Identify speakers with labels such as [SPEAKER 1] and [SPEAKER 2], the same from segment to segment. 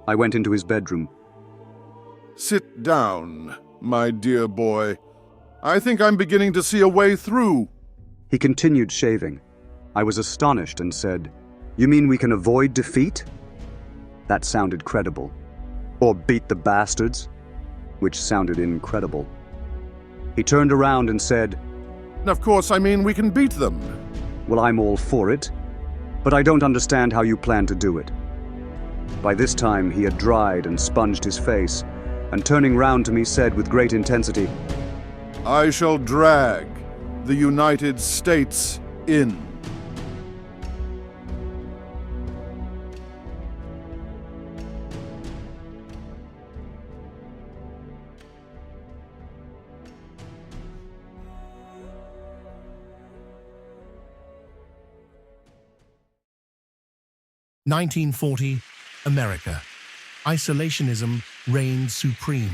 [SPEAKER 1] I went into his bedroom.
[SPEAKER 2] Sit down, my dear boy. I think I'm beginning to see a way through.
[SPEAKER 1] He continued shaving. I was astonished and said, "You mean we can avoid defeat?" That sounded credible. Or beat the bastards, which sounded incredible. He turned around and said,
[SPEAKER 2] Of course, I mean we can beat them.
[SPEAKER 1] "Well, I'm all for it, but I don't understand how you plan to do it." By this time, he had dried and sponged his face, and turning round to me said with great intensity,
[SPEAKER 2] I shall drag the United States in.
[SPEAKER 3] "1940, America. Isolationism reigned supreme.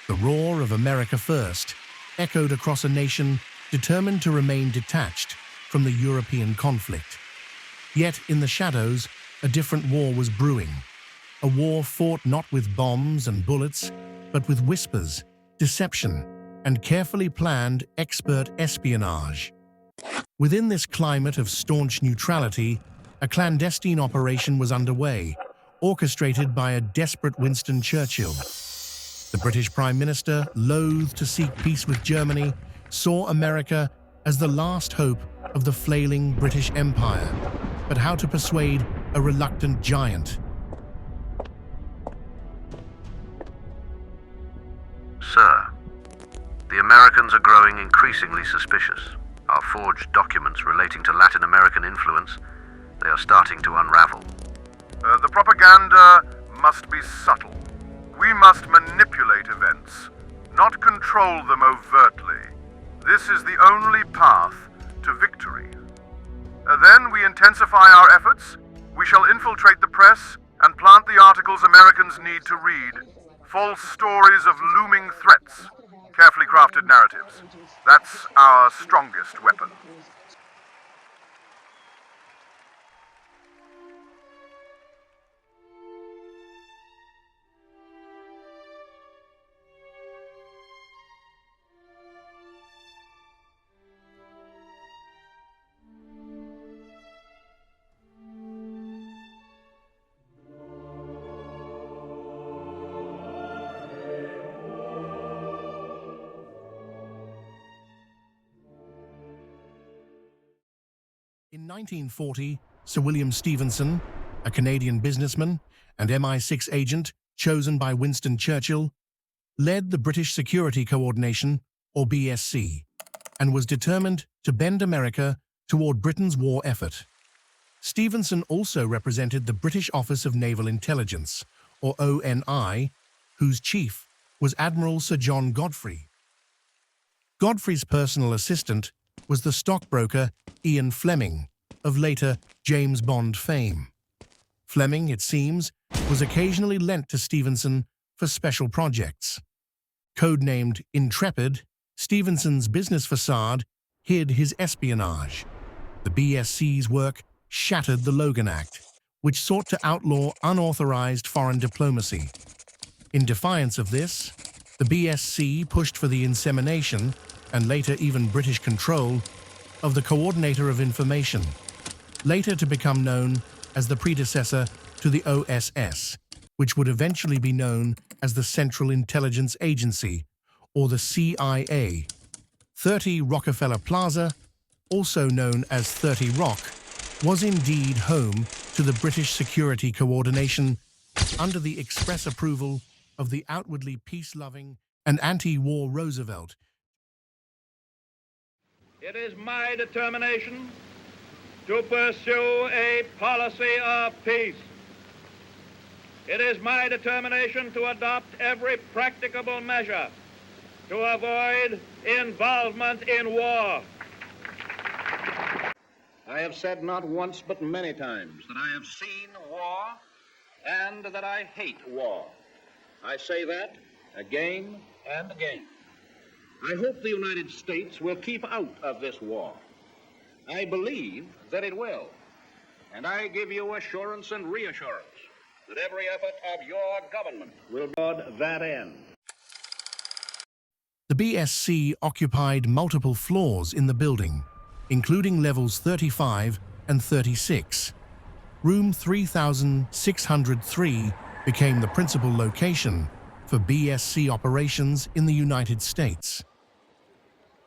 [SPEAKER 3] The roar of America first echoed across a nation determined to remain detached from the European conflict. Yet in the shadows, a different war was brewing. A war fought not with bombs and bullets, but with whispers, deception, and carefully planned expert espionage. Within this climate of staunch neutrality, a clandestine operation was underway, orchestrated by a desperate Winston Churchill. The British Prime Minister, loath to seek peace with Germany, saw America as the last hope of the flailing British Empire. But how to persuade a reluctant giant?
[SPEAKER 4] Sir, the Americans are growing increasingly suspicious. Our forged documents relating to Latin American influence, they are starting to unravel.
[SPEAKER 2] The propaganda must be subtle. We must manipulate events, not control them overtly. This is the only path to victory. Then we intensify our efforts. We shall infiltrate the press and plant the articles Americans need to read. False stories of looming threats. Carefully crafted narratives. That's our strongest weapon.
[SPEAKER 3] In 1940, Sir William Stephenson, a Canadian businessman and MI6 agent chosen by Winston Churchill, led the British Security Coordination, or BSC, and was determined to bend America toward Britain's war effort. Stephenson also represented the British Office of Naval Intelligence, or ONI, whose chief was Admiral Sir John Godfrey. Godfrey's personal assistant was the stockbroker Ian Fleming, of later James Bond fame. Fleming, it seems, was occasionally lent to Stephenson for special projects. Codenamed Intrepid, Stephenson's business facade hid his espionage. The BSC's work shattered the Logan Act, which sought to outlaw unauthorized foreign diplomacy. In defiance of this, the BSC pushed for the insemination, and later even British control, of the Coordinator of Information, later to become known as the predecessor to the OSS, which would eventually be known as the Central Intelligence Agency, or the CIA. 30 Rockefeller Plaza, also known as 30 Rock, was indeed home to the British Security Coordination under the express approval of the outwardly peace-loving and anti-war Roosevelt.
[SPEAKER 5] It is my determination to pursue a policy of peace. It is my determination to adopt every practicable measure to avoid involvement in war. I have said not once but many times that I have seen war and that I hate war. I say that again and again. I hope the United States will keep out of this war. I believe that it will. And I give you assurance and reassurance
[SPEAKER 6] that every effort of your government
[SPEAKER 5] will toward that end.
[SPEAKER 3] The BSC occupied multiple floors in the building, including levels 35 and 36. Room 3603 became the principal location for BSC operations in the United States.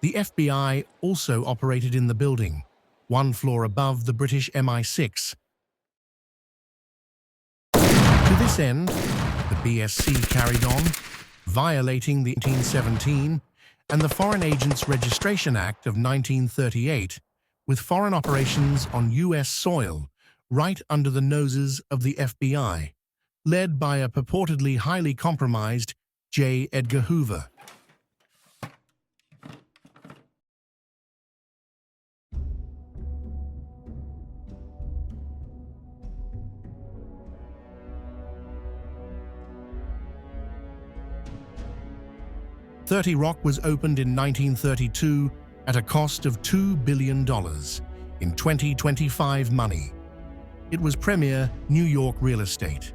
[SPEAKER 3] The FBI also operated in the building, one floor above the British MI6. To this end, the BSC carried on, violating the 1917 and the Foreign Agents Registration Act of 1938, with foreign operations on U.S. soil right under the noses of the FBI, led by a purportedly highly compromised J. Edgar Hoover. "30 Rock was opened in 1932 at a cost of $2 billion in 2025 money. It was premier New York real estate.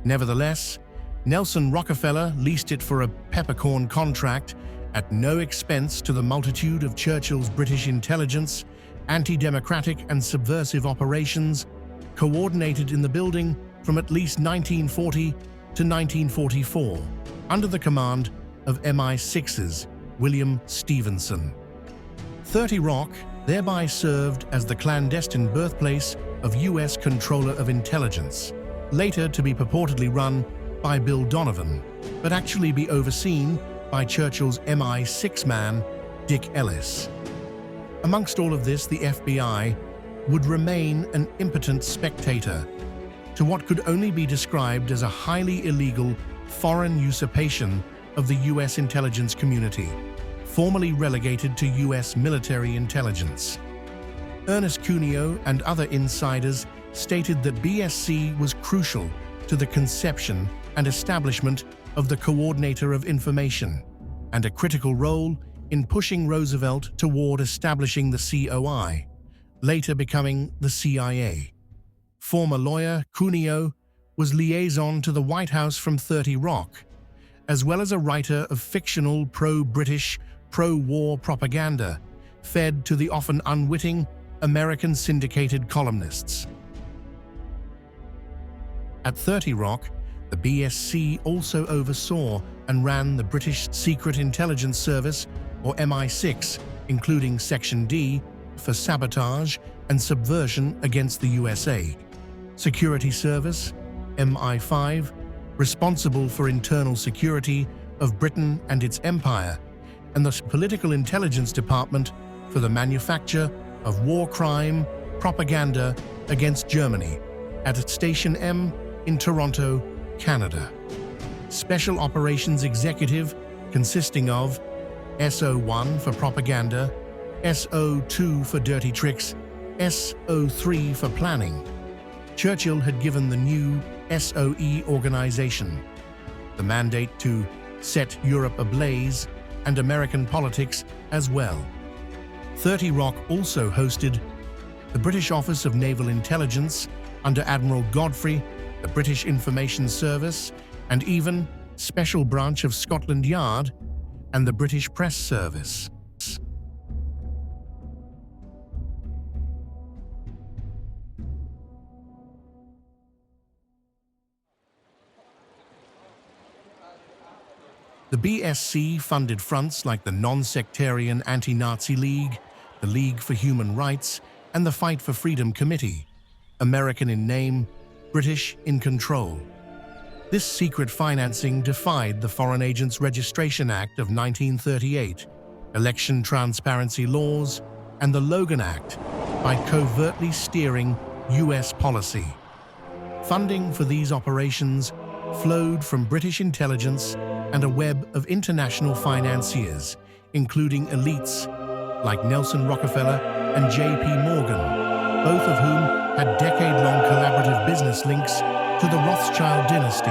[SPEAKER 3] Nevertheless, Nelson Rockefeller leased it for a peppercorn contract at no expense to the multitude of Churchill's British intelligence, anti-democratic and subversive operations coordinated in the building from at least 1940 to 1944, under the command of MI6's William Stevenson. 30 Rock thereby served as the clandestine birthplace of U.S. Controller of Intelligence, later to be purportedly run by Bill Donovan, but actually be overseen by Churchill's MI6 man, Dick Ellis. Amongst all of this, the FBI would remain an impotent spectator to what could only be described as a highly illegal foreign usurpation of the U.S. intelligence community, formerly relegated to U.S. military intelligence. Ernest Cuneo and other insiders stated that BSC was crucial to the conception and establishment of the Coordinator of Information, and a critical role in pushing Roosevelt toward establishing the COI, later becoming the CIA. Former lawyer Cuneo was liaison to the White House from 30 Rock, as well as a writer of fictional pro-British, pro-war propaganda, fed to the often unwitting American syndicated columnists. At 30 Rock, the BSC also oversaw and ran the British Secret Intelligence Service, or MI6, including Section D for sabotage and subversion against the USA, Security Service, MI5, responsible for internal security of Britain and its empire, and the Political Intelligence Department for the manufacture of war crime propaganda against Germany at Station M in Toronto, Canada. Special Operations Executive consisting of SO1 for propaganda, SO2 for dirty tricks, SO3 for planning. Churchill had given the new SOE organization the mandate to set Europe ablaze and American politics as well. 30 Rock also hosted the British Office of Naval Intelligence under Admiral Godfrey, the British Information Service, and even Special Branch of Scotland Yard and the British Press Service. The BSC funded fronts like the Non-Sectarian Anti-Nazi League, the League for Human Rights, and the Fight for Freedom Committee, American in name, British in control. This secret financing defied the Foreign Agents Registration Act of 1938, election transparency laws, and the Logan Act by covertly steering U.S. policy. Funding for these operations flowed from British intelligence and a web of international financiers, including elites like Nelson Rockefeller and J.P. Morgan, both of whom had decade-long collaborative business links to the Rothschild dynasty,